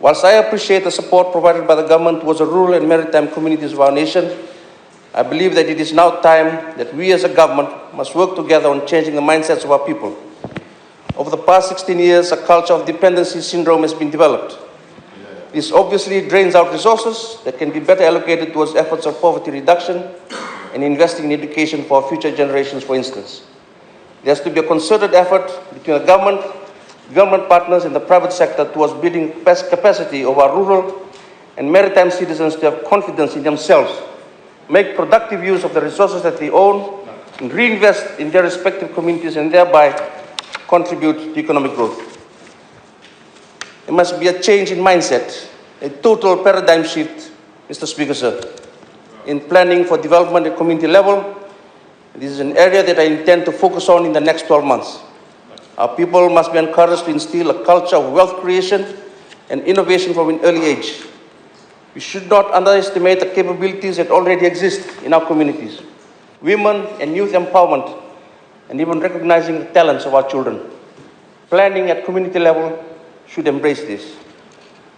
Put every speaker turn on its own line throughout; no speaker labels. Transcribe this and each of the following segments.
Whilst I appreciate the support provided by the government towards the rural and maritime communities of our nation, I believe that it is now time that we as a government must work together on changing the mindsets of our people. Over the past 16 years, a culture of dependency syndrome has been developed. This obviously drains out resources that can be better allocated towards efforts of poverty reduction and investing in education for future generations, for instance. There has to be a concerted effort between the government partners and the private sector towards building capacity of our rural and maritime citizens to have confidence in themselves, make productive use of the resources that they own, and reinvest in their respective communities and thereby contribute to economic growth. There must be a change in mindset, a total paradigm shift, Mr. Speaker, sir, in planning for development at community level. This is an area that I intend to focus on in the next 12 months. Our people must be encouraged to instill a culture of wealth creation and innovation from an early age. We should not underestimate the capabilities that already exist in our communities. Women and youth empowerment, and even recognizing the talents of our children. Planning at community level should embrace this.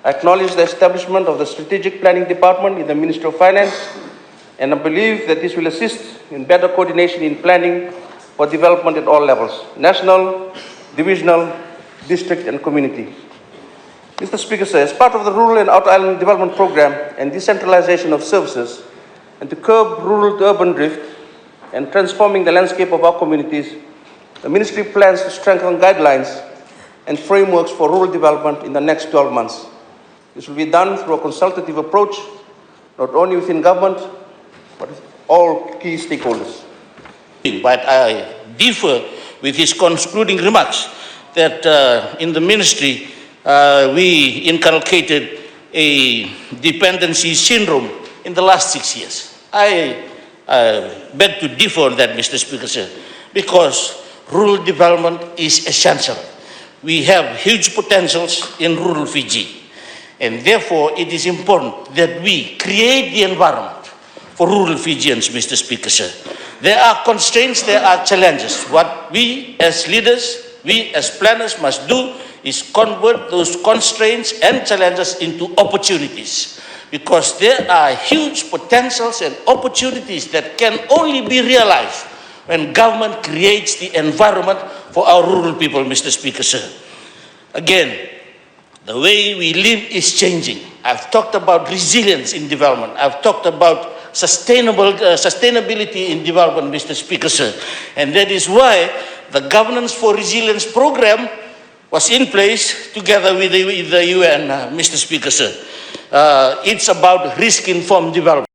I acknowledge the establishment of the Strategic Planning Department in the Ministry of Finance, and I believe that this will assist in better coordination in planning for development at all levels, national, divisional, district, and community. Mr. Speaker, sir, as part of the Rural and Outer Island Development Program and decentralization of services, and to curb rural to urban drift and transforming the landscape of our communities, the Ministry plans to strengthen guidelines and frameworks for rural development in the next 12 months. This will be done through a consultative approach, not only within government, but with all key stakeholders.
But I differ with his concluding remarks that in the ministry we inculcated a dependency syndrome in the last 6 years. I beg to differ on that, Mr. Speaker, sir, because rural development is essential. We have huge potentials in rural Fiji, and therefore it is important that we create the environment for rural Fijians, Mr. Speaker, sir. There are constraints, there are challenges. What we as leaders, we as planners must do is convert those constraints and challenges into opportunities, because there are huge potentials and opportunities that can only be realized when government creates the environment for our rural people, Mr. Speaker, sir. Again, the way we live is changing. I've talked about resilience in development. I've talked about sustainability in development, Mr. Speaker, sir. And that is why the Governance for Resilience program was in place together with the UN, Mr. Speaker, sir. It's about risk-informed development.